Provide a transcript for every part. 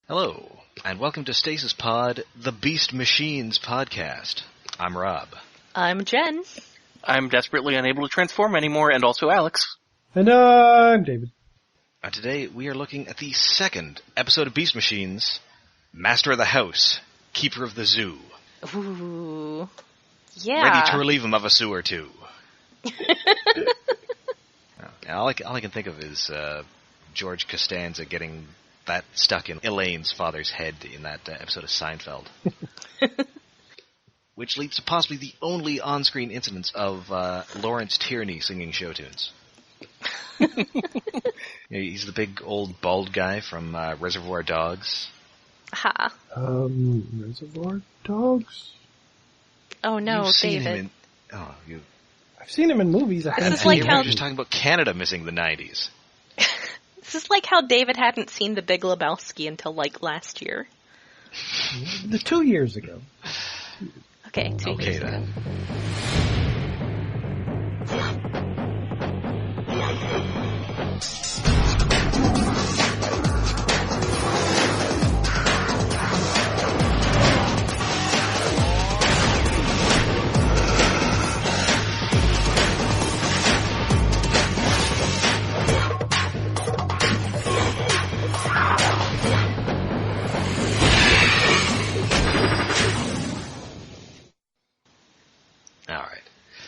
Hello, and welcome to Stasis Pod, the Beast Machines podcast. I'm Rob. I'm Jen. I'm desperately unable to transform anymore, and also Alex. And I'm David. Today we are looking at the second episode of Beast Machines, Master of the House, Keeper of the Zoo. Ooh. Yeah. Ready to relieve him of a sou or two. all I can think of is George Costanza getting that stuck in Elaine's father's head in that episode of Seinfeld. Which leads to possibly the only on-screen incidents of Lawrence Tierney singing show tunes. He's the big old bald guy from Reservoir Dogs. Ha. Reservoir Dogs? Oh no, You've seen David. him in... I've seen him in movies. This is like you how... were just talking about Canada missing the 90s. This is like how David hadn't seen The Big Lebowski until, last year. 2 years ago. Okay, 2 years ago. Then.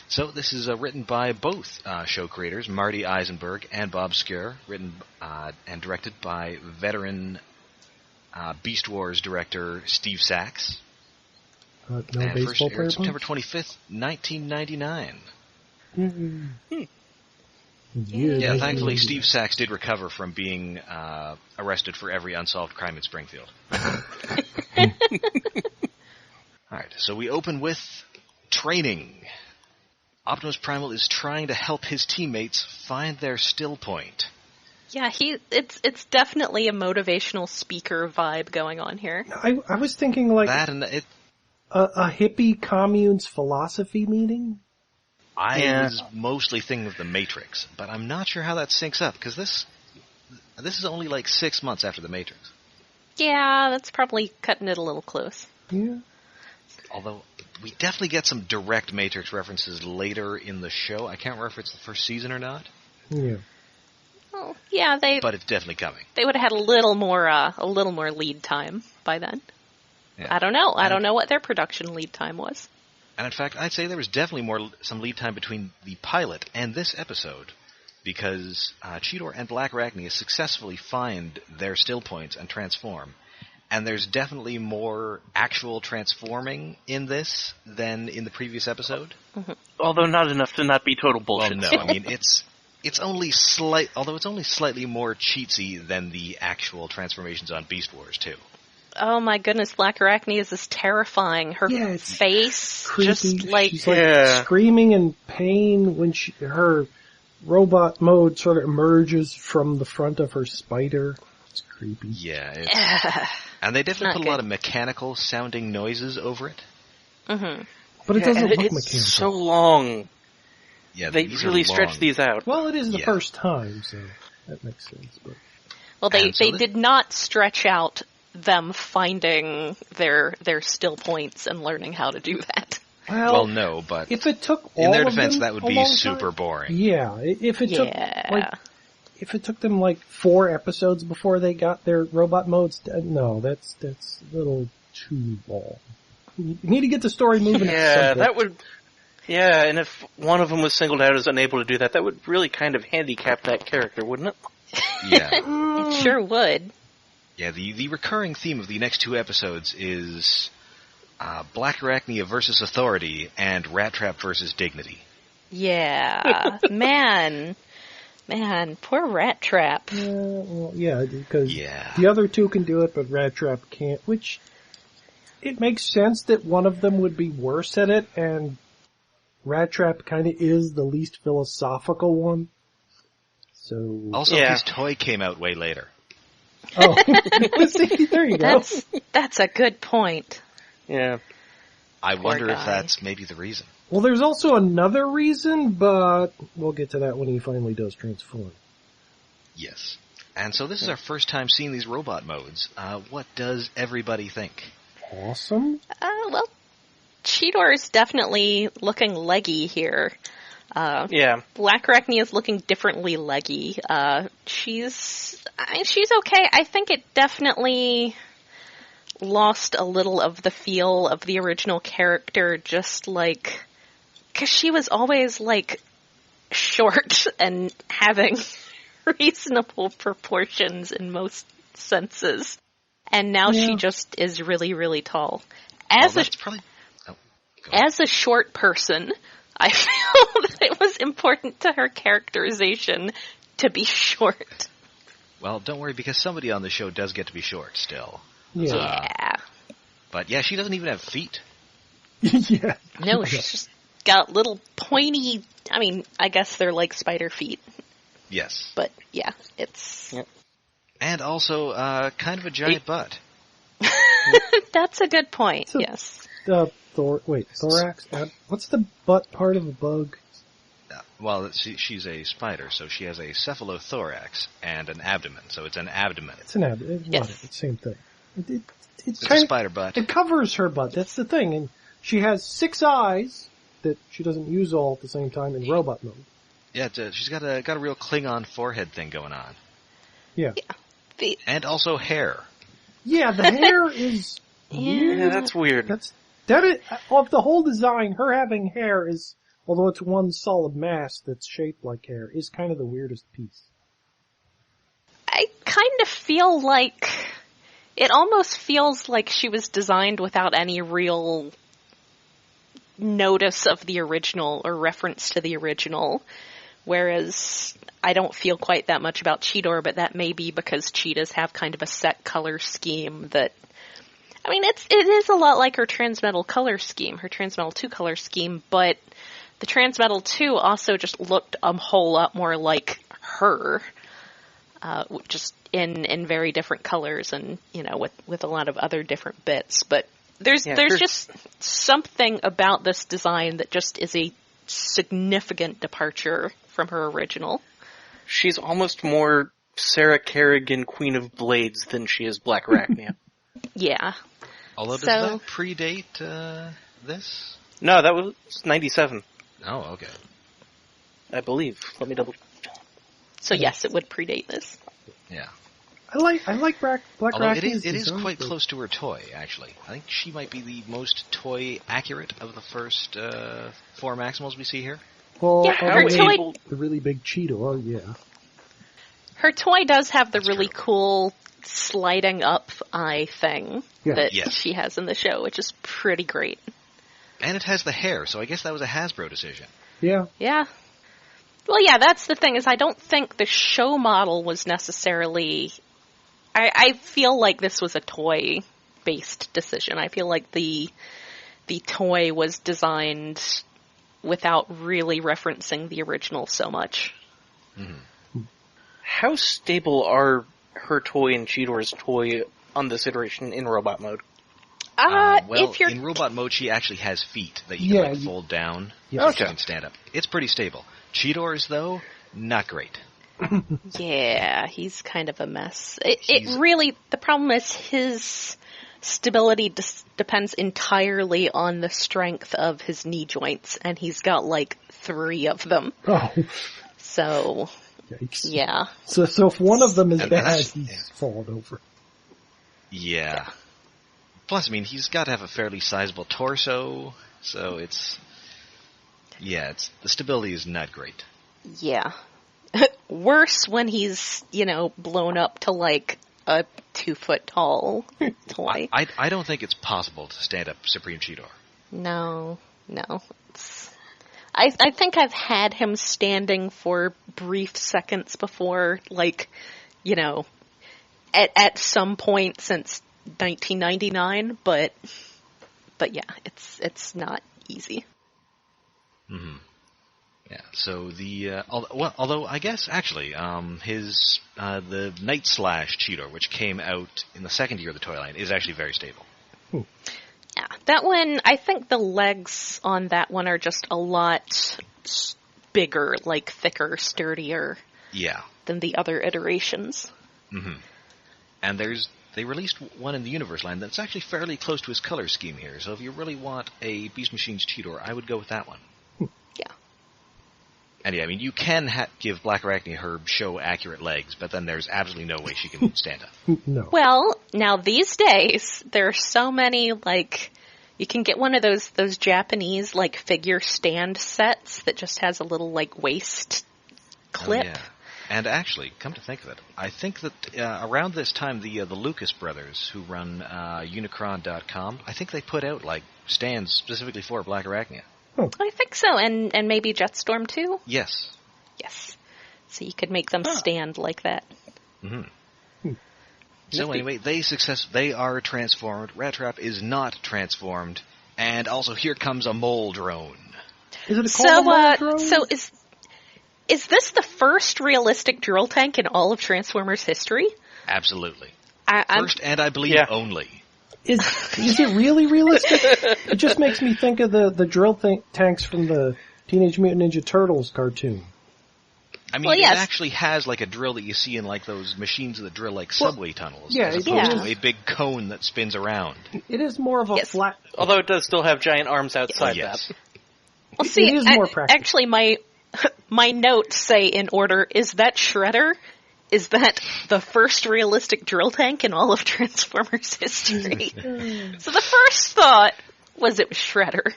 So this is written by both show creators, Marty Eisenberg and Bob Skir, written and directed by veteran Beast Wars director Steve Sachs. No and baseball first aired player September 25th, 1999. Yeah, thankfully Steve Sachs did recover from being arrested for every unsolved crime in Springfield. Alright, so we open with training. Optimus Primal is trying to help his teammates find their still point. Yeah, it's definitely a motivational speaker vibe going on here. I was thinking like that and a hippie commune's philosophy meeting. I was mostly thinking of The Matrix, but I'm not sure how that syncs up, because this is only 6 months after The Matrix. Yeah, that's probably cutting it a little close. Yeah. Although, we definitely get some direct Matrix references later in the show. I can't remember if it's the first season or not. Yeah. Oh, yeah, but it's definitely coming. They would have had a little more lead time by then. Yeah. I don't know. I don't know what their production lead time was. And in fact, I'd say there was definitely some lead time between the pilot and this episode, because Cheetor and Blackarachnia successfully find their still points and transform. And there's definitely more actual transforming in this than in the previous episode. Mm-hmm. Although not enough to not be total bullshit. Well, no, I mean, it's only although it's only slightly more cheatsy than the actual transformations on Beast Wars, too. Oh my goodness, Blackarachnia is this terrifying. Her face, creepy. Just she's screaming in pain when her robot mode sort of emerges from the front of her spider. It's creepy. Yeah, and they definitely put a lot of mechanical-sounding noises over it. Mm-hmm. But it doesn't look it's mechanical. So long. Yeah, they really stretch these out. Well, it is the first time, so that makes sense. But. Well, they did not stretch out them finding their still points and learning how to do that. Well, no, but if it took in their all of defense, them that would a be long super time, boring. Yeah, if it took if it took them 4 episodes before they got their robot modes, no, that's a little too long. You need to get the story moving. Yeah, that would. Yeah, and if one of them was singled out as unable to do that, that would really kind of handicap that character, wouldn't it? Yeah, it sure would. Yeah, the recurring theme of the next 2 episodes is Blackarachnia versus Authority and Rattrap versus Dignity. Yeah, man, poor Rattrap. Because the other 2 can do it, but Rattrap can't, which it makes sense that one of them would be worse at it, and Rattrap kind of is the least philosophical one. So also, his toy came out way later. Oh, see, there you go. That's a good point. Yeah. I wonder if that's maybe the reason. Well, there's also another reason, but we'll get to that when he finally does transform. Yes. And so this is our first time seeing these robot modes. What does everybody think? Awesome. Well, Cheetor is definitely looking leggy here. Yeah. Blackarachnia is looking differently leggy. She's okay. I think it definitely lost a little of the feel of the original character, just like, because she was always like short and having reasonable proportions in most senses. And now she just is really, really tall. As a short person, I feel that it was important to her characterization to be short. Well, don't worry, because somebody on the show does get to be short still. Yeah. But yeah, she doesn't even have feet. Yeah. No, she's just got little pointy, I guess they're like spider feet. Yes. But yeah, it's... Yep. And also, kind of a giant butt. That's a good point, yes. Thorax? What's the butt part of a bug? Well, she's a spider, so she has a cephalothorax and an abdomen, so it's an abdomen. It's an abdomen. Yes. It's the same thing. It's a spider butt. It covers her butt, that's the thing. And she has 6 eyes that she doesn't use all at the same time in robot mode. Yeah, she's got a real Klingon forehead thing going on. Yeah. And also hair. Yeah, the hair is weird. Yeah, that's weird. Of the whole design, her having hair is, although it's one solid mass that's shaped like hair, is kind of the weirdest piece. I kind of feel like, it almost feels like she was designed without any real notice of the original or reference to the original. Whereas I don't feel quite that much about Cheetor, but that may be because cheetahs have kind of a set color scheme that, it is a lot like her Transmetal color scheme, her Transmetal 2 color scheme, but the Transmetal 2 also just looked a whole lot more like her, just in very different colors and, with a lot of other different bits. But there's just something about this design that just is a significant departure from her original. She's almost more Sarah Kerrigan, Queen of Blades, than she is Blackarachnia. Yeah. Although, does that predate this? No, that was 97. Oh, okay. I believe. Let me double. So yes, it would predate this. Yeah. I like Blackarachnia. Although it is quite close to her toy, actually. I think she might be the most toy accurate of the first 4 Maximals we see here. Well, yeah, her toy, the really big Cheetor, yeah. Her toy does have the really cool sliding up eye thing that she has in the show, which is pretty great. And it has the hair, so I guess that was a Hasbro decision. Yeah. Yeah. Well, yeah, that's the thing, is I don't think the show model was necessarily... I feel like this was a toy-based decision. I feel like the toy was designed without really referencing the original so much. Mm-hmm. How stable are her toy and Cheetor's toy on this iteration in robot mode? In robot mode, she actually has feet that you can fold down so she can stand up. It's pretty stable. Cheetor's, though, not great. Yeah, he's kind of a mess. It really, the problem is his stability depends entirely on the strength of his knee joints, and he's got like 3 of them. Oh. So, yikes. Yeah. So if one of them is bad, he's fallen over. Yeah. Plus, he's got to have a fairly sizable torso, so the stability is not great. Yeah. Worse when he's, blown up to like a 2-foot tall toy. I don't think it's possible to stand up Supreme Cheetor. No. I think I've had him standing for brief seconds before, like, at some point since 1999, but yeah, it's not easy. Mm-hmm. Yeah. So although I guess actually, his the Night Slash Cheetor, which came out in the second year of the toy line, is actually very stable. Yeah, that one, I think the legs on that one are just a lot bigger, like thicker, sturdier. Yeah. Than the other iterations. Mm-hmm. And they released one in the Universe line that's actually fairly close to his color scheme here. So if you really want a Beast Machines Cheetor, I would go with that one. Yeah. And yeah, I mean, you can give Blackarachnia her show-accurate legs, but then there's absolutely no way she can stand up. No. Well, now these days, there are so many, like, you can get one of those Japanese, like, figure stand sets that just has a little, like, waist clip. Oh, yeah. And actually, come to think of it, I think that around this time, the Lucas brothers, who run Unicron.com, I think they put out, like, stands specifically for Blackarachnia. Oh. I think so, and maybe Jetstorm too? Yes. Yes. So you could make them stand like that. Mm-hmm. So anyway, they are transformed. Rattrap is not transformed, and also here comes a mole drone. Is it a mole drone? So is this the first realistic drill tank in all of Transformers history? Absolutely. First, and I believe only. Is it really realistic? It just makes me think of the drill tanks from the Teenage Mutant Ninja Turtles cartoon. I mean, it actually has like a drill that you see in like those machines that drill like subway tunnels, as opposed to a big cone that spins around. It is more of a flat... Although it does still have giant arms outside that. Well, see, it is more practical. Actually, my notes say in order, is that Shredder? Is that the first realistic drill tank in all of Transformers history? So the first thought was it was Shredder.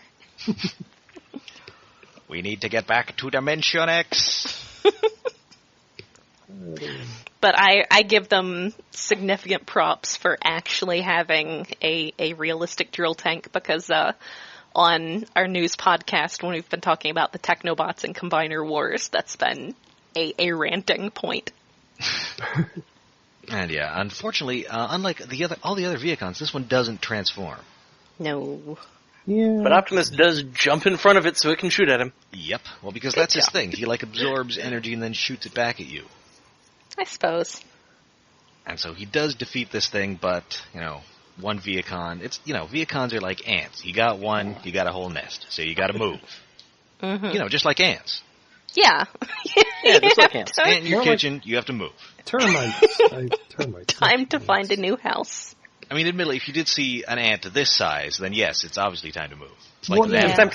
We need to get back to Dimension X. But I give them significant props for actually having a realistic drill tank, because on our news podcast, when we've been talking about the Technobots and Combiner Wars, that's been a ranting point. And yeah, unfortunately, unlike all the other Viacons, this one doesn't transform. No. Yeah. But Optimus does jump in front of it so it can shoot at him. Yep. Well, because that's his thing. He like absorbs energy and then shoots it back at you. I suppose. And so he does defeat this thing, but, one Viacon, Viacons are like ants. You got one, you got a whole nest, so you gotta move. Mm-hmm. Just like ants. Yeah. Yeah, just like ants. Ant in your kitchen, you have to move. Termites. Time to find a new house. I mean, admittedly, if you did see an ant this size, then yes, it's obviously time to move. It's Well, like yeah.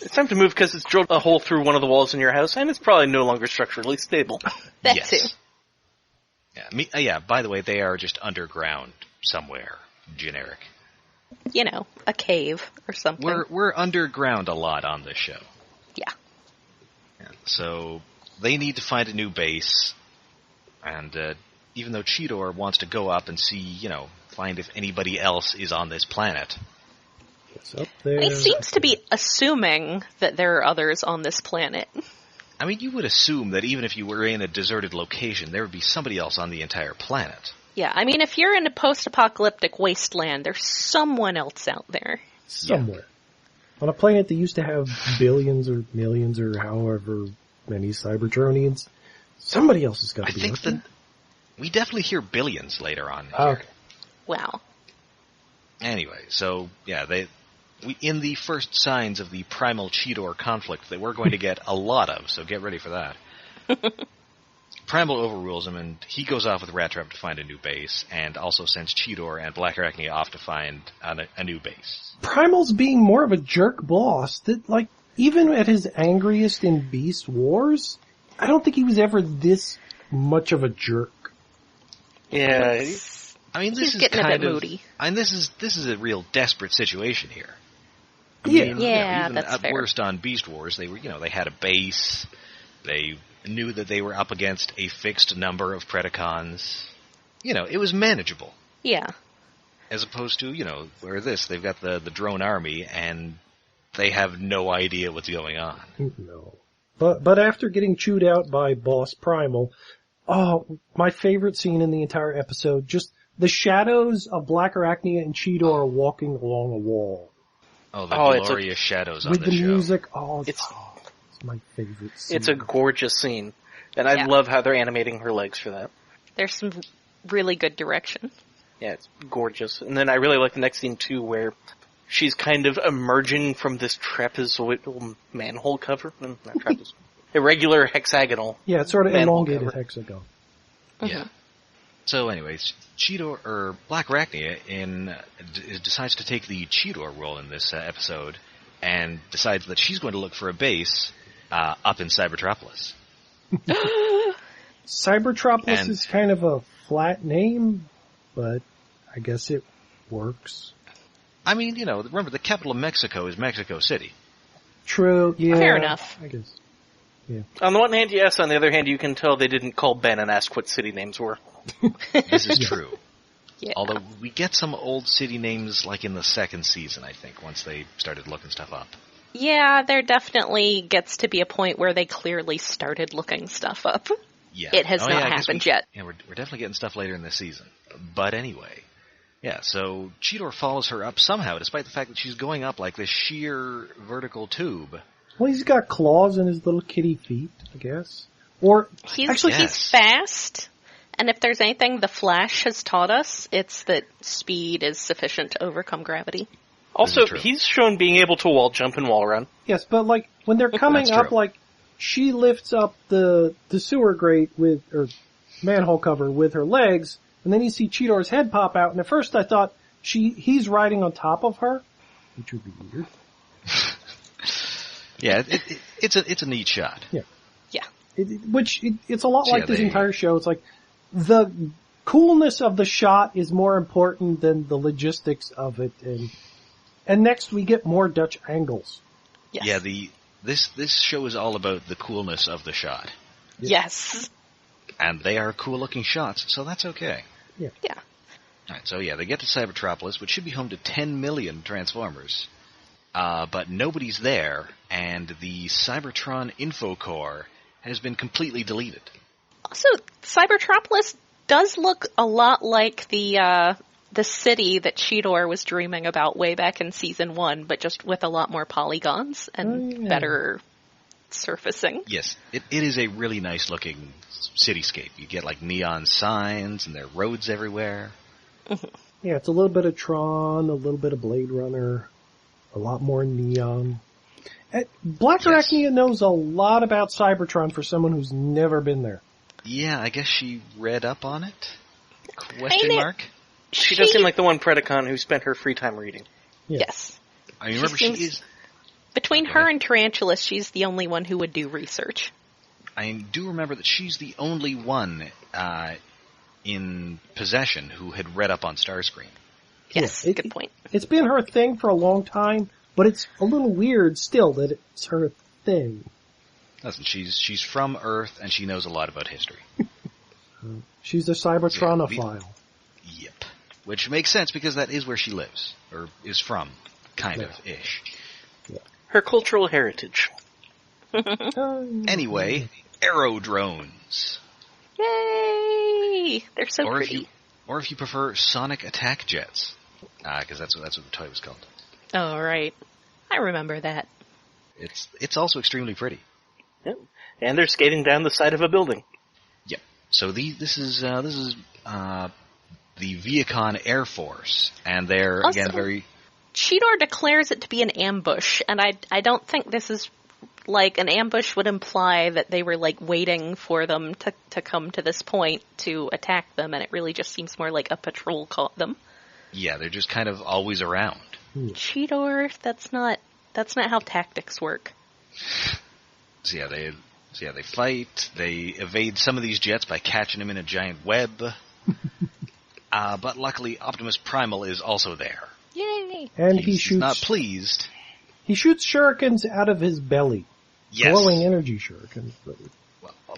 It's time to move because it's drilled a hole through one of the walls in your house, and it's probably no longer structurally stable. That yes. too. Yeah, by the way, they are just underground somewhere. Generic. A cave or something. We're underground a lot on this show. Yeah. So they need to find a new base, and even though Cheetor wants to go up and see, find if anybody else is on this planet. It's up there. He seems to be assuming that there are others on this planet. I mean, you would assume that even if you were in a deserted location, there would be somebody else on the entire planet. Yeah, I mean, if you're in a post-apocalyptic wasteland, there's someone else out there. Somewhere. Yeah. On a planet that used to have billions or millions or however many Cybertronians, somebody else has got to be out there. We definitely hear billions later on. Okay. Wow. Anyway, so, yeah, in the first signs of the primal Cheetor conflict that we're going to get a lot of, so get ready for that. Primal overrules him, and he goes off with Rattrap to find a new base, and also sends Cheetor and Blackarachnia off to find a new base. Primal's being more of a jerk boss that, like, even at his angriest in Beast Wars, I don't think he was ever this much of a jerk. Yeah. I mean, this He's is getting kind a bit of, moody. I mean, this is a real desperate situation here. Yeah. Even that's at fair. worst on Beast Wars, they were, they had a base. They knew that they were up against a fixed number of Predacons. It was manageable. Yeah. As opposed to, where they've got the drone army, and they have no idea what's going on. No. But after getting chewed out by Boss Primal, my favorite scene in the entire episode, just the shadows of Blackarachnia and Cheetor walking along a wall. Oh, the glorious shadows on with the the show. Music, it's my favorite scene. It's a gorgeous scene. And I love how they're animating her legs for that. There's some really good direction. Yeah, it's gorgeous. And then I really like the next scene, too, where she's kind of emerging from this trapezoidal manhole cover. Not trapezoidal. Irregular hexagonal. Yeah, it's sort of manhole elongated cover. hexagon. Yeah. So anyways, Blackarachnia decides to take the Cheetor role in this episode, and decides that she's going to look for a base up in Cybertropolis. Cybertropolis is kind of a flat name, but I guess it works. I mean, remember the capital of Mexico is Mexico City. True, yeah. Fair enough. I guess. Yeah. On the one hand, yes. On the other hand, you can tell they didn't call Ben and ask what city names were. This is true. Yeah. Although we get some old city names like in the second season, I think, once they started looking stuff up. Yeah, there definitely gets to be a point where they clearly started looking stuff up. Yeah. It has not happened yet. Yeah, we're definitely getting stuff later in this season. But anyway, yeah, so Cheetor follows her up somehow, despite the fact that she's going up like this sheer vertical tube. Well, he's got claws in his little kitty feet, I guess. Or he's fast, and if there's anything the Flash has taught us, it's that speed is sufficient to overcome gravity. Also, he's shown being able to wall jump and wall run. Yes, but like when they're coming up, like she lifts up the sewer grate or manhole cover with her legs, and then you see Cheetor's head pop out. And at first, I thought he's riding on top of her, which would be weird. Yeah, it's a neat shot. Yeah. Yeah. It's a lot like this entire show. It's like the coolness of the shot is more important than the logistics of it. And next we get more Dutch angles. Yes. Yeah, this show is all about the coolness of the shot. Yes. And they are cool looking shots, so that's okay. Yeah. Yeah. Alright, so yeah, they get to Cybertropolis, which should be home to 10 million Transformers. But nobody's there, and the Cybertron info core has been completely deleted. Also, Cybertropolis does look a lot like the city that Cheetor was dreaming about way back in season 1, but just with a lot more polygons and better surfacing. Yes, it is a really nice looking cityscape. You get like neon signs, and there are roads everywhere. Mm-hmm. Yeah, it's a little bit of Tron, a little bit of Blade Runner. A lot more neon. Blackarachnia knows a lot about Cybertron for someone who's never been there. Yeah, I guess she read up on it? Question mark? She does seem like the one Predacon who spent her free time reading. Yes. I remember she is... Between her and Tarantulas, she's the only one who would do research. I do remember that she's the only one in Possession who had read up on Starscream. Yes, good point. It's been her thing for a long time, but it's a little weird still that it's her thing. Listen, she's from Earth, and she knows a lot about history. She's a Cybertronophile. Yep. Which makes sense, because that is where she lives, or is from, kind of-ish. Yeah. Her cultural heritage. Anyway, aerodrones. Yay! They're so pretty. Or if you prefer, sonic attack jets. Because that's what the toy was called. Oh, right. I remember that. It's also extremely pretty. Yep. And they're skating down the side of a building. Yep. So this is the Viacon Air Force, and they're also, again very. Cheetor declares it to be an ambush, and I don't think this is like an ambush would imply that they were like waiting for them to come to this point to attack them, and it really just seems more like a patrol caught them. Yeah, they're just kind of always around. Cheetor, that's not how tactics work. So they fight. They evade some of these jets by catching them in a giant web. But luckily, Optimus Primal is also there. Yay! And he's not pleased. He shoots shurikens out of his belly. Yes. Glowing energy shurikens.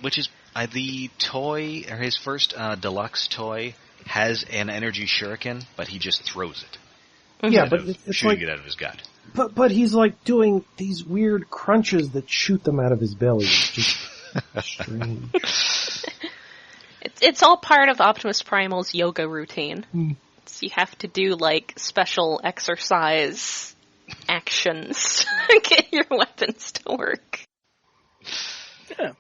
Which is the toy, or his first deluxe toy, has an energy shuriken, but he just throws it. Yeah, but it's shooting like, it out of his gut. But he's like doing these weird crunches that shoot them out of his belly. It's just strange. It's all part of Optimus Primal's yoga routine. So you have to do like special exercise actions to get your weapons to work. Yeah.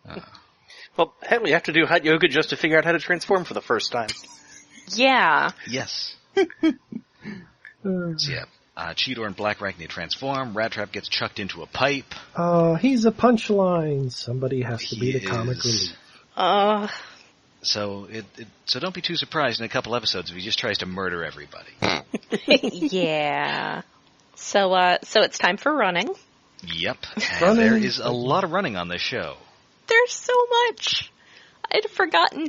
Well, hell, you have to do hot yoga just to figure out how to transform for the first time. Yeah. Yes. Cheetor and Blackarachnia transform. Rattrap gets chucked into a pipe. He's a punchline. Somebody has to be the comic relief. So so don't be too surprised in a couple episodes if he just tries to murder everybody. Yeah. So it's time for running. Yep. And there is a lot of running on this show. There's so much. I'd forgotten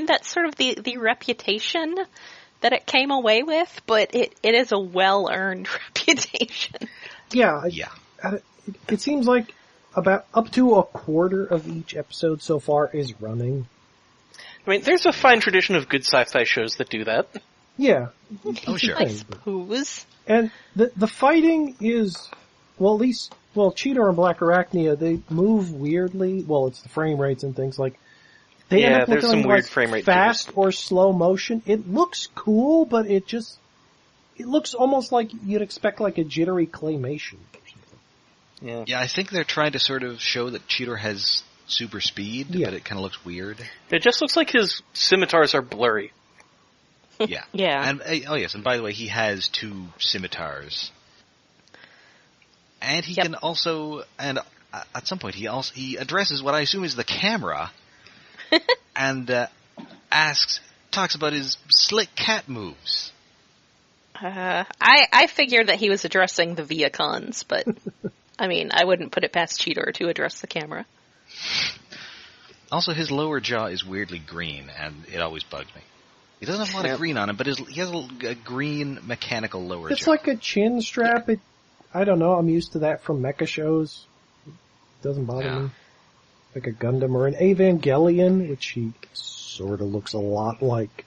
that's sort of the reputation that it came away with, but it is a well-earned reputation. Yeah. It seems like about up to a quarter of each episode so far is running. I mean, there's a fine tradition of good sci-fi shows that do that. Yeah. Oh, sure. I suppose. And the fighting is, Cheetor and Blackarachnia, they move weirdly. Well, it's the frame rates and things like. They end up there's looking some weird like frame rate fast or slow motion. It looks cool, but it looks almost like you'd expect like a jittery claymation or something. Yeah, I think they're trying to sort of show that Cheetor has super speed, but it kind of looks weird. It just looks like his scimitars are blurry. Yeah. Yeah. And yes, and by the way, he has 2 scimitars. And he can also, and at some point he addresses what I assume is the camera, and talks about his slick cat moves. I figured that he was addressing the Viacons, but I wouldn't put it past Cheetor to address the camera. Also, his lower jaw is weirdly green, and it always bugs me. He doesn't have a lot of green on him, but he has a green mechanical lower jaw. It's like a chin strap. Yeah. I don't know. I'm used to that from mecha shows. It doesn't bother me. Like a Gundam or an Evangelion, which he sort of looks a lot like.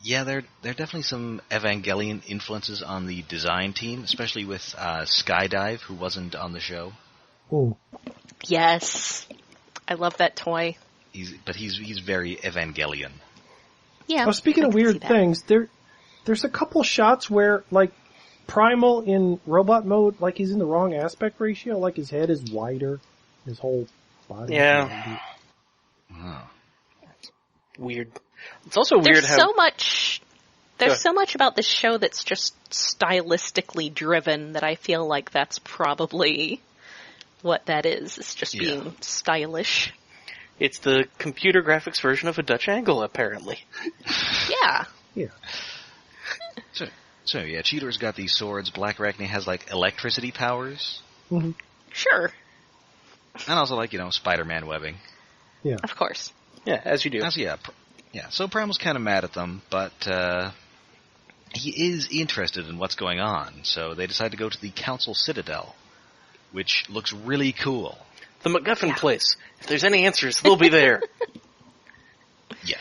Yeah, there are definitely some Evangelion influences on the design team, especially with Skydive, who wasn't on the show. Oh. Yes. I love that toy. He's very Evangelion. Yeah. Oh, speaking of weird things, there's a couple shots where, like, Primal in robot mode, like he's in the wrong aspect ratio, like his head is wider, his whole body. Yeah. Oh. Weird. It's also weird how... There's so much about this show that's just stylistically driven that I feel like that's probably what that is. It's just being stylish. It's the computer graphics version of a Dutch angle, apparently. Yeah. Yeah. So yeah, Cheetor's got these swords. Blackarachnia has, like, electricity powers. Mm-hmm. Sure. And also, Spider-Man webbing. Yeah. Of course. Yeah, as you do. So Primal's kind of mad at them, but he is interested in what's going on, so they decide to go to the Council Citadel, which looks really cool. The MacGuffin place. If there's any answers, they'll be there. Yes.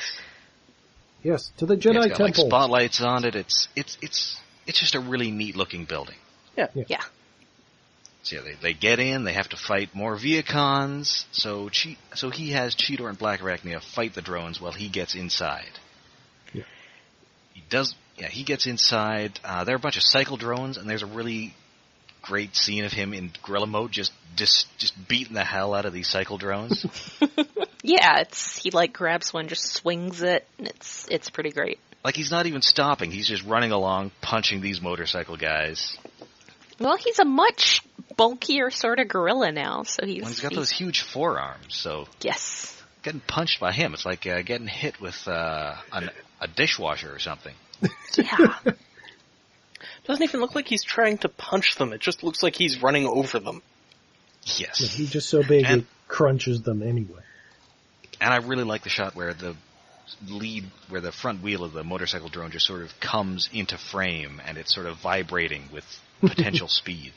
Yes, to the Jedi it's got, Temple. Like, spotlights on it. It's just a really neat looking building. Yeah. So they get in. They have to fight more Viacons. So he has Cheetor and Blackarachnia fight the drones while he gets inside. Yeah. He gets inside. There are a bunch of cycle drones, and there's a really great scene of him in gorilla mode, just beating the hell out of these cycle drones. Yeah, he grabs one, just swings it, and it's pretty great. Like, he's not even stopping. He's just running along, punching these motorcycle guys. Well, he's a much bulkier sort of gorilla now, so he's got those huge forearms, so... Yes. Getting punched by him, it's like getting hit with a dishwasher or something. Yeah. Doesn't even look like he's trying to punch them. It just looks like he's running over them. Yes. Yeah, he's just so big it crunches them anyway. And I really like the shot where the front wheel of the motorcycle drone just sort of comes into frame, and it's sort of vibrating with potential speed.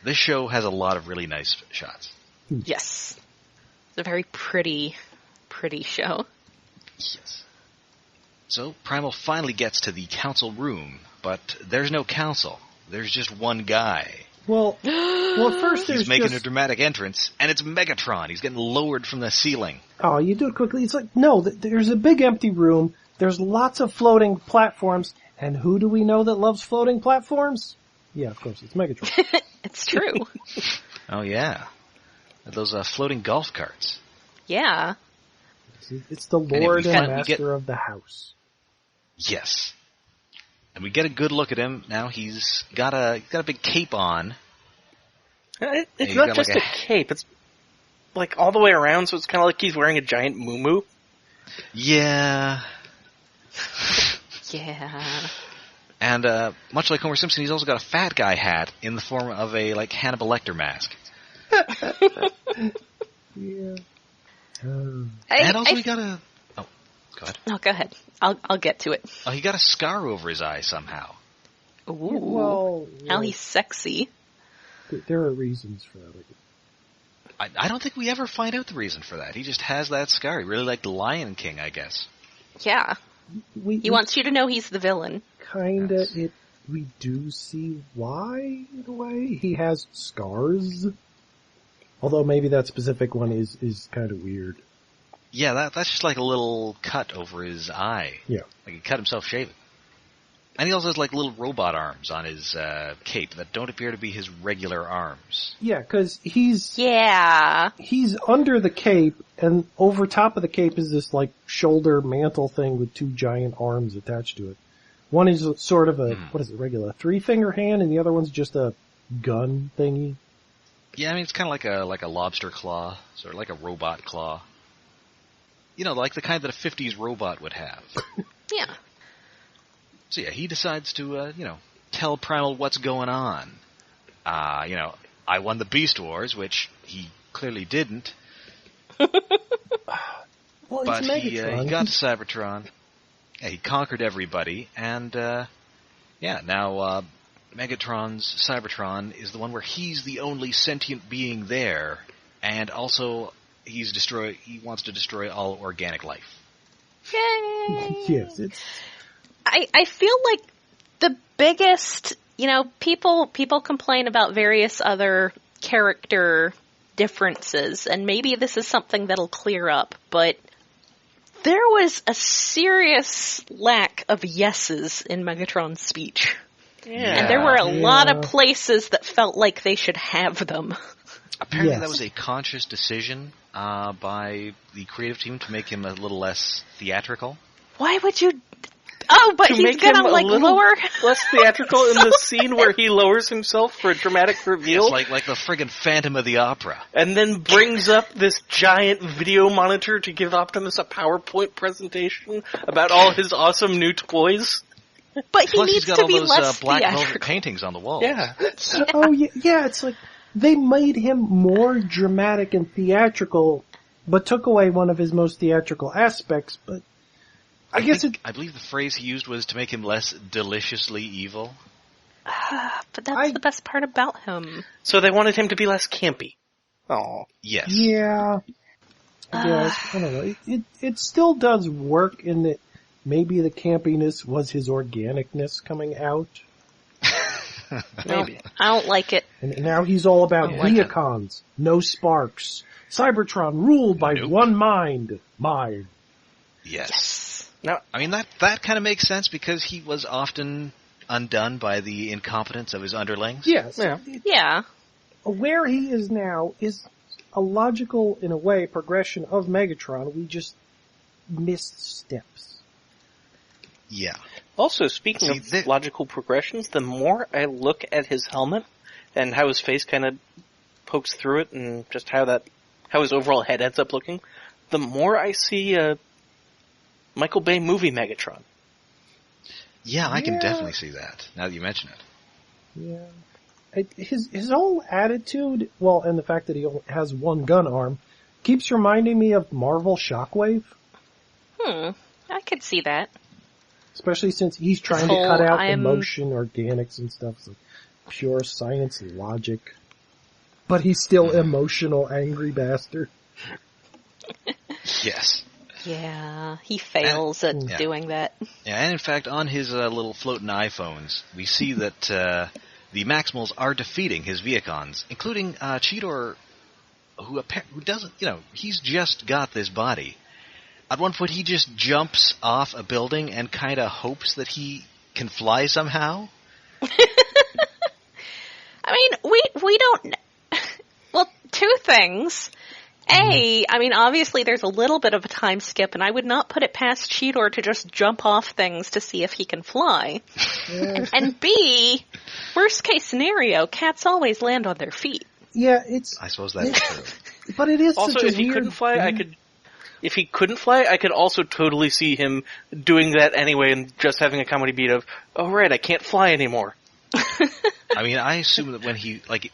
This show has a lot of really nice shots. Yes. It's a very pretty show. Yes. So, Primal finally gets to the council room, but there's no council. There's just one guy. Well, at first he's making a dramatic entrance, and it's Megatron. He's getting lowered from the ceiling. Oh, you do it quickly. It's like, no, there's a big empty room. There's lots of floating platforms. And who do we know that loves floating platforms? Yeah, of course, it's Megatron. It's true. Oh, yeah. Those floating golf carts. Yeah. It's the Lord and Master of the house. Yes. And we get a good look at him. Now he's got a big cape on. It's not just a cape. like, all the way around, so it's kind of like he's wearing a giant muumuu. Yeah. Yeah. And much like Homer Simpson, he's also got a fat guy hat in the form of a like Hannibal Lecter mask. Yeah. And also he got a... Oh, go ahead. Oh, go ahead. I'll get to it. Oh, he got a scar over his eye somehow. Ooh. Well, Now he's sexy. There are reasons for that. I don't think we ever find out the reason for that. He just has that scar. He really liked Lion King, I guess. Yeah. He wants you to know he's the villain. Kinda. Yes. We do see why, in a way. He has scars. Although maybe that specific one is kind of weird. Yeah, that's just like a little cut over his eye. Yeah. Like he cut himself shaving. And he also has like little robot arms on his cape that don't appear to be his regular arms. Yeah, because he's under the cape, and over top of the cape is this like shoulder mantle thing with two giant arms attached to it. One is sort of a what is it, regular 3-finger hand, and the other one's just a gun thingy. Yeah, I mean it's kind of like a lobster claw, sort of like a robot claw. You know, like the kind that a 50s robot would have. Yeah. So yeah, he decides to, tell Primal what's going on. I won the Beast Wars, which he clearly didn't. Well, but it's he Megatron. got to Cybertron. Yeah, he conquered everybody, and now Megatron's Cybertron is the one where he's the only sentient being there, and also he wants to destroy all organic life. Yay! Yes, it's... I feel like the biggest, people complain about various other character differences, and maybe this is something that'll clear up, but there was a serious lack of yeses in Megatron's speech. Yeah. And there were a lot of places that felt like they should have them. Apparently that was a conscious decision by the creative team to make him a little less theatrical. Why would you... Oh, but he's gonna, lower... less theatrical in the scene where he lowers himself for a dramatic reveal. Yes, like the friggin' Phantom of the Opera. And then brings up this giant video monitor to give Optimus a PowerPoint presentation about all his awesome new toys. But he Plus, needs he's got to all be those less black velvet theatrical. paintings on the walls. Yeah. Oh, yeah, it's like they made him more dramatic and theatrical, but took away one of his most theatrical aspects, but I believe the phrase he used was to make him less deliciously evil. But that's the best part about him. So they wanted him to be less campy. Oh. Yes. Yeah. I don't know. It still does work in that maybe the campiness was his organicness coming out. Maybe. No, I don't like it. And now he's all about Viacons, no sparks. Cybertron ruled by one mind. Yes. Now, I mean, that kind of makes sense because he was often undone by the incompetence of his underlings. Yes. Yeah. Where he is now is a logical, in a way, progression of Megatron. We just missed steps. Yeah. Also, speaking of logical progressions, the more I look at his helmet and how his face kind of pokes through it and just how his overall head ends up looking, the more I see Michael Bay movie Megatron. Yeah, I can definitely see that, now that you mention it. Yeah. His whole attitude, and the fact that he only has one gun arm, keeps reminding me of Marvel Shockwave. I could see that. Especially since he's trying to cut out emotion, organics and stuff. It's like pure science and logic. But he's still emotional, angry bastard. Yes. Yeah, he fails at doing that. Yeah, and in fact, on his little floating iPhones, we see that the Maximals are defeating his Viacons, including Cheetor, who doesn't, he's just got this body. At one point, he just jumps off a building and kind of hopes that he can fly somehow. I mean, we don't... Well, two things. I mean, obviously there's a little bit of a time skip, and I would not put it past Cheetor to just jump off things to see if he can fly. And B, worst case scenario, cats always land on their feet. Yeah, I suppose that's true. But it is also, such a if he weird couldn't fly, thing. If he couldn't fly, I could also totally see him doing that anyway and just having a comedy beat of, oh right, I can't fly anymore. I mean, I assume that when he, like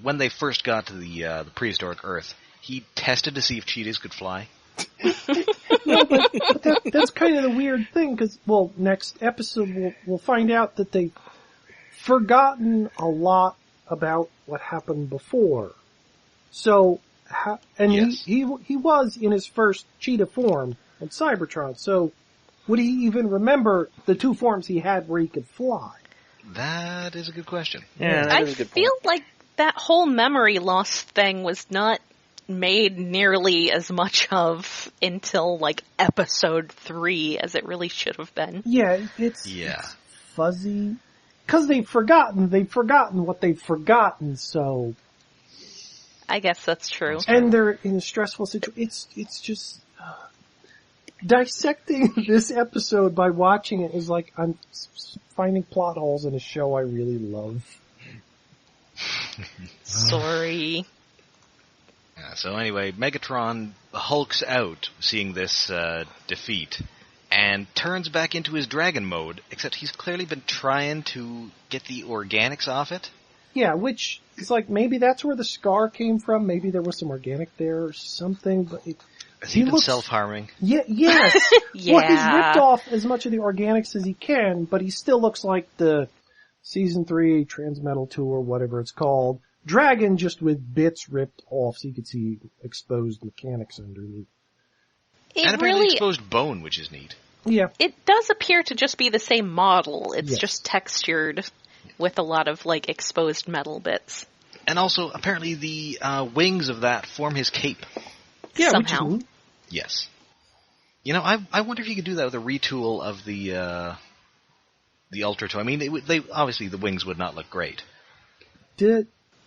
when they first got to the prehistoric Earth, he tested to see if cheetahs could fly. No, but that's kind of the weird thing, because, well, next episode we'll find out that they've forgotten a lot about what happened before. So, Yes. he was in his first cheetah form on Cybertron, so would he even remember the two forms he had where he could fly? That is a good question. Yeah, that is a good point. I feel like that whole memory loss thing was not made nearly as much of until, like, episode 3 as it really should have been. Yeah, it's fuzzy. Because they've forgotten what they've forgotten, so... I guess that's true. And they're in a stressful situation. It's just... dissecting this episode by watching it is like I'm finding plot holes in a show I really love. Sorry. Yeah, so anyway, Megatron hulks out, seeing this defeat, and turns back into his dragon mode, except he's clearly been trying to get the organics off it. Yeah, which is like, maybe that's where the scar came from, maybe there was some organic there or something, but Has he been self-harming? Yeah, yes! Yeah. Well, he's ripped off as much of the organics as he can, but he still looks like the Season 3 Transmetal 2 or whatever it's called. Dragon just with bits ripped off so you could see exposed mechanics underneath. And apparently exposed bone, which is neat. Yeah. It does appear to just be the same model. It's Yes. just textured with a lot of, like, exposed metal bits. And also, apparently the wings of that form his cape. Yeah, Somehow. which is Yes. You know, I wonder if you could do that with a retool of the Ultra Toy. I mean, they obviously the wings would not look great.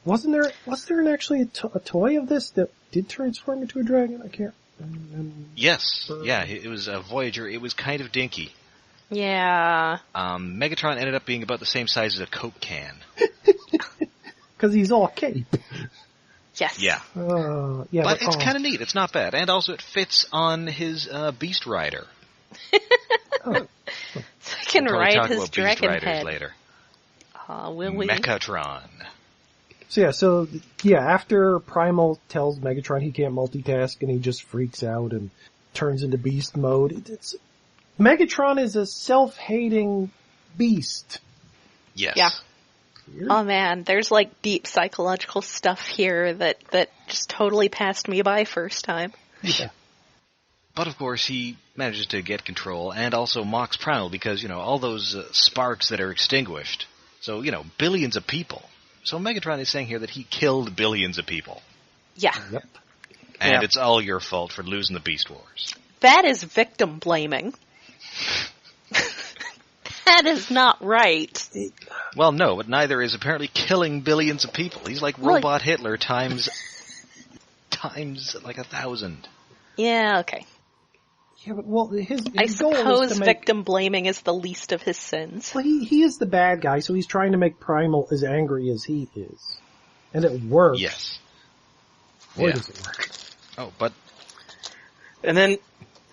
Was there actually a toy of this that did transform into a dragon? I can't remember. Yes. Yeah, it was a Voyager. It was kind of dinky. Yeah. Megatron ended up being about the same size as a Coke can. Because he's all cape. Yes. Yeah. Yeah, but it's kind of neat. It's not bad. And also it fits on his Beast Rider. So I can We'll ride talk his about dragon Beast Riders head. later. Will we? Megatron. So after Primal tells Megatron he can't multitask and he just freaks out and turns into beast mode, Megatron is a self-hating beast. Yes. Yeah. Weird. Oh man, there's like deep psychological stuff here that just totally passed me by first time. Yeah. But of course he manages to get control and also mocks Primal because, all those sparks that are extinguished. So, billions of people. So Megatron is saying here that he killed billions of people. Yeah. Yep. And it's all your fault for losing the Beast Wars. That is victim blaming. That is not right. Well, no, but neither is apparently killing billions of people. He's like Robot Hitler times like 1,000. Yeah, okay. Yeah, but his I goal suppose is to victim blaming is the least of his sins. Well, he is the bad guy, so he's trying to make Primal as angry as he is. And it works. Yes. Boy, does it work. Oh, but... And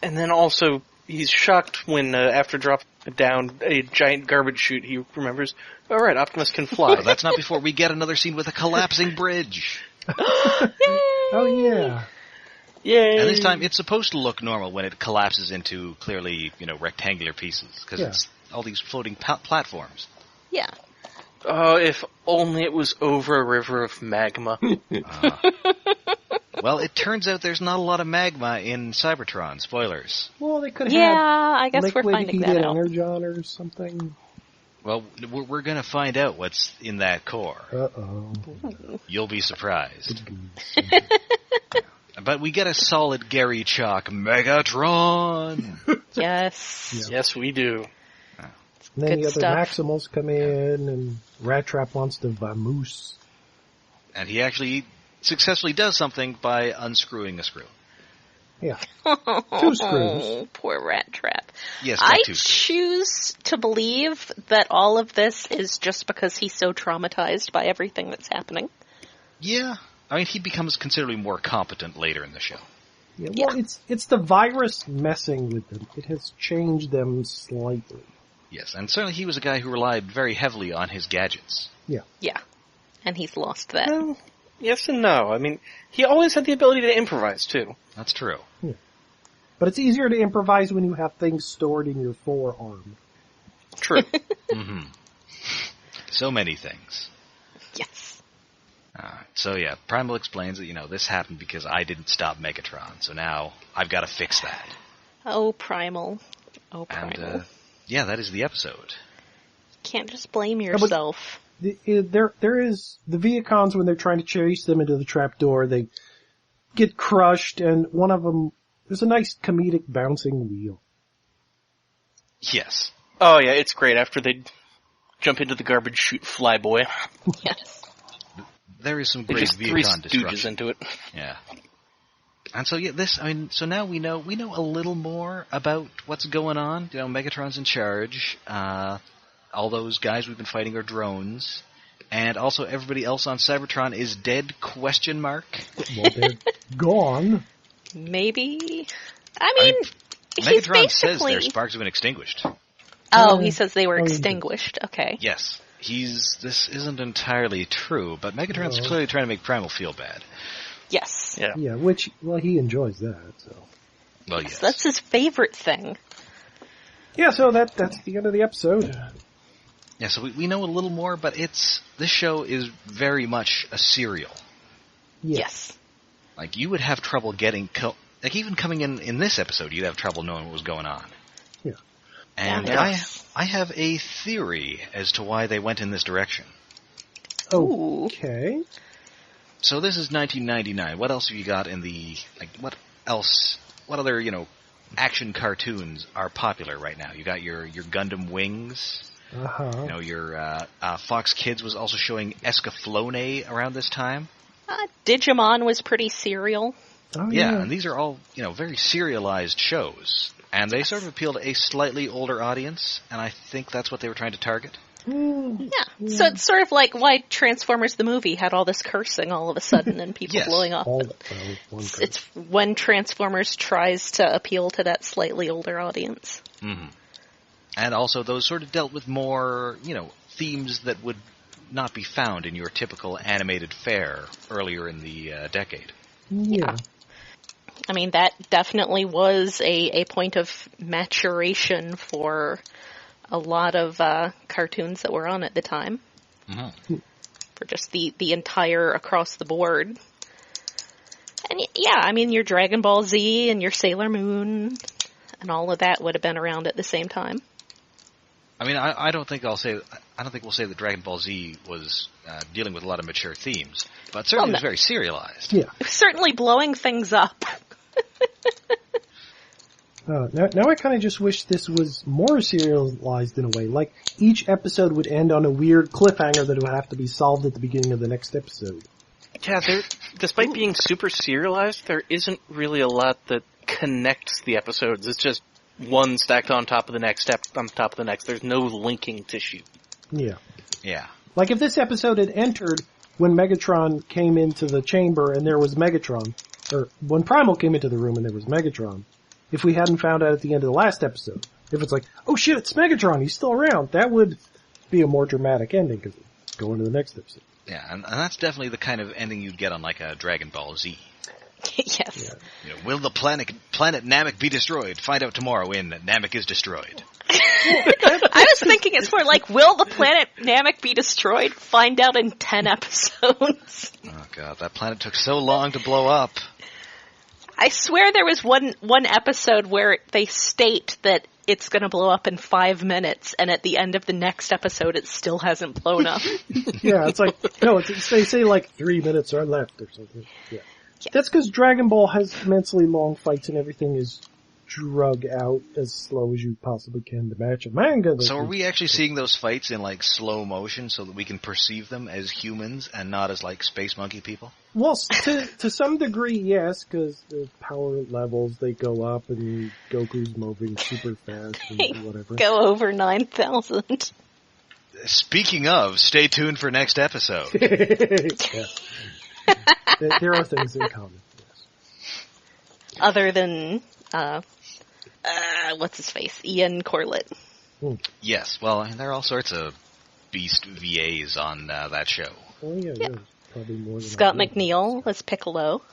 then also, he's shocked when, after dropping down a giant garbage chute, he remembers, alright, Optimus can fly. Well, that's not before we get another scene with a collapsing bridge. Oh, yeah. Yay! And this time, it's supposed to look normal when it collapses into clearly, rectangular pieces, because it's all these floating platforms. Yeah. Oh, if only it was over a river of magma. Well, it turns out there's not a lot of magma in Cybertron. Spoilers. Well, they could have I guess we're liquid finding that heated out. energon or something. Well, we're going to find out what's in that core. Uh-oh. You'll be surprised. But we get a solid Gary Chalk Megatron! Yes. Yes, we do. And then Good the other stuff. Maximals come in, and Rattrap wants to vamoose. And he actually successfully does something by unscrewing a screw. Yeah. 2 screws. Poor Rattrap. Yes, I two screws. choose to believe that all of this is just because he's so traumatized by everything that's happening. Yeah. I mean, he becomes considerably more competent later in the show. Yeah, well, it's the virus messing with them. It has changed them slightly. Yes, and certainly he was a guy who relied very heavily on his gadgets. Yeah. Yeah. And he's lost that. Well, yes and no. I mean, he always had the ability to improvise, too. That's true. Yeah. But it's easier to improvise when you have things stored in your forearm. True. Mm-hmm. So many things. Yes. So yeah, Primal explains that, this happened because I didn't stop Megatron, so now I've got to fix that. Oh, Primal. Oh, Primal. And, yeah, that is the episode. Can't just blame yourself. There is the Viacons, when they're trying to chase them into the trapdoor, they get crushed, and one of them, there's a nice comedic bouncing wheel. Yes. Oh yeah, it's great after they jump into the garbage chute Flyboy. Yes. There is some great just Viacon three stooges destruction into it. Yeah. And so so now we know a little more about what's going on. Megatron's in charge. All those guys we've been fighting are drones. And also everybody else on Cybertron is dead, ? Well, they're gone. Maybe. I mean, he's Megatron says their sparks have been extinguished. Oh, he says they were extinguished. Okay. Yes. This isn't entirely true, but Megatron's clearly trying to make Primal feel bad. Yes. Yeah. Yeah, which, he enjoys that, so. Well, yes. That's his favorite thing. Yeah, so that's the end of the episode. Yeah, so we know a little more, but this show is very much a serial. Yes. Like, you would have trouble getting, even coming in this episode, you'd have trouble knowing what was going on. Yeah. And I have a theory as to why they went in this direction. Okay. So this is 1999. What else have you got in the, what other, action cartoons are popular right now? You got your Gundam Wings. Uh-huh. Your Fox Kids was also showing Escaflowne around this time. Digimon was pretty serial. Oh, yeah, and these are all, very serialized shows. And they sort of appeal to a slightly older audience, and I think that's what they were trying to target. Yeah. So it's sort of like why Transformers the movie had all this cursing all of a sudden and people blowing up. It's when Transformers tries to appeal to that slightly older audience. Mm-hmm. And also those sort of dealt with more, themes that would not be found in your typical animated fare earlier in the decade. Yeah. I mean, that definitely was a point of maturation for a lot of cartoons that were on at the time. Mm-hmm. For just the entire across the board. And yeah, I mean, your Dragon Ball Z and your Sailor Moon and all of that would have been around at the same time. I mean, I don't think we'll say that Dragon Ball Z was dealing with a lot of mature themes, but certainly it was very serialized. Yeah. It was certainly blowing things up. Now I kind of just wish this was more serialized in a way. Like, each episode would end on a weird cliffhanger that would have to be solved at the beginning of the next episode. Yeah, despite being super serialized, there isn't really a lot that connects the episodes. It's just one stacked on top of the next, on top of the next. There's no linking tissue. Yeah. Yeah. Like, if this episode had entered when Megatron came into the chamber and there was Megatron, or when Primal came into the room and there was Megatron, if we hadn't found out at the end of the last episode, if it's like, oh shit, it's Megatron, he's still around, that would be a more dramatic ending, because it's going to the next episode. Yeah, and that's definitely the kind of ending you'd get on, like, a Dragon Ball Z. Yes. Yeah. Will the planet Namek be destroyed? Find out tomorrow in Namek is destroyed. I was thinking it's more like, will the planet Namek be destroyed? Find out in 10 episodes. Oh god, that planet took so long to blow up. I swear there was one episode where they state that it's going to blow up in 5 minutes, and at the end of the next episode it still hasn't blown up. Yeah, it's like, no, they say like 3 minutes are left or something. Yeah. That's because Dragon Ball has immensely long fights and everything is drug out as slow as you possibly can to match a manga. So are we actually seeing those fights in, like, slow motion so that we can perceive them as humans and not as, like, space monkey people? Well, to some degree, yes, because the power levels, they go up and Goku's moving super fast and whatever. Go over 9,000. Speaking of, stay tuned for next episode. Yeah. there are things in common. Yes. Other than, what's his face? Ian Corlett. Yes, well, there are all sorts of beast VAs on that show. Oh, yeah. Probably more than Scott McNeil as Piccolo.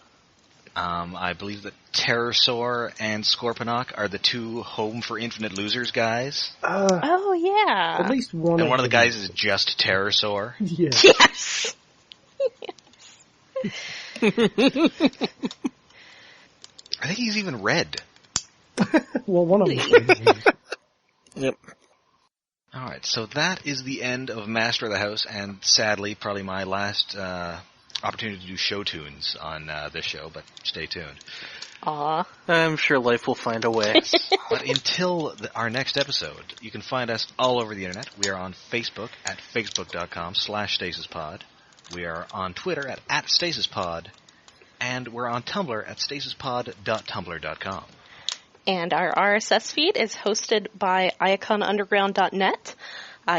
I believe that Terrorsaur and Scorponok are the two Home for Infinite Losers guys. Oh, yeah. At least one. And one of the guys is just Terrorsaur. Yeah. Yes! I think he's even red. Well, one of them is. Yep. Alright, so that is the end of Master of the House, and sadly, probably my last opportunity to do show tunes on this show, but stay tuned. Aw. I'm sure life will find a way. But until our next episode, you can find us all over the internet. We are on Facebook at facebook.com/stasispod. We are on Twitter at @stasispod. And we're on Tumblr at stasispod.tumblr.com. And our RSS feed is hosted by iaconunderground.net.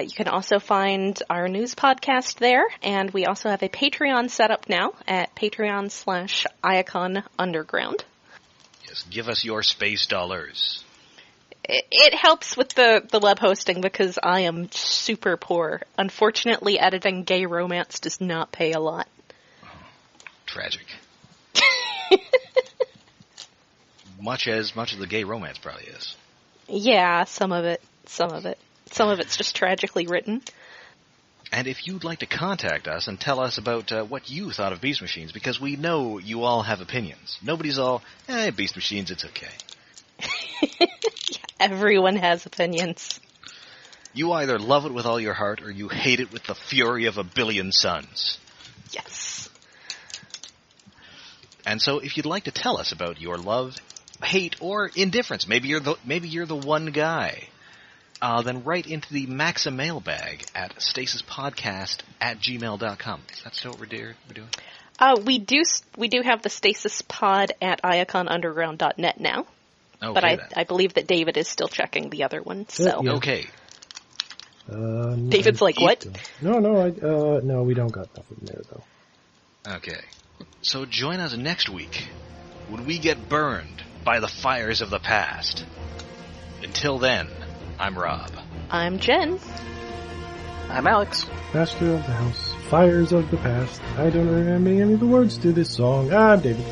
You can also find our news podcast there, and we also have a Patreon set up now at patreon.com/iaconunderground. Yes, give us your space dollars. It helps with the web hosting because I am super poor. Unfortunately, editing gay romance does not pay a lot. Oh, tragic. Much as the gay romance probably is. Yeah, some of it. Some of it's just tragically written. And if you'd like to contact us and tell us about what you thought of Beast Machines, because we know you all have opinions. Nobody's all, Beast Machines, it's okay. Everyone has opinions. You either love it with all your heart, or you hate it with the fury of a billion suns. Yes. And so if you'd like to tell us about your love, hate, or indifference, maybe you're the one guy, then write into the Maxa mailbag at stasispodcast@gmail.com. Is that still what we're doing? We do have the Stasis pod at iaconunderground.net now. Okay, but I believe that David is still checking the other one, so. Yeah. Okay. David's like, what? No, we don't got nothing there, though. Okay. So join us next week when we get burned by the fires of the past. Until then, I'm Rob. I'm Jen. I'm Alex. Master of the House, fires of the past. I don't remember any of the words to this song. I'm David.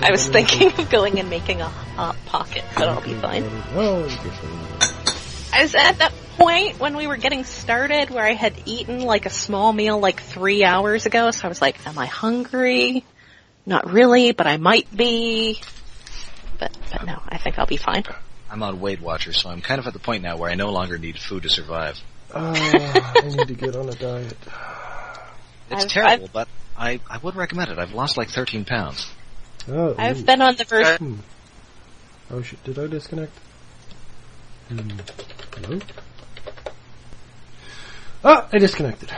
I was thinking of going and making a hot pocket, but I'll be fine. I was at that point when we were getting started where I had eaten like a small meal like 3 hours ago, so I was like, am I hungry? Not really, but I might be. But no, I think I'll be fine. I'm on Weight Watchers, so I'm kind of at the point now where I no longer need food to survive. I need to get on a diet. It's terrible, but I would recommend it. I've lost like 13 pounds. Oh, I've been on the verge. Oh shit, did I disconnect? Hello? Ah, I disconnected.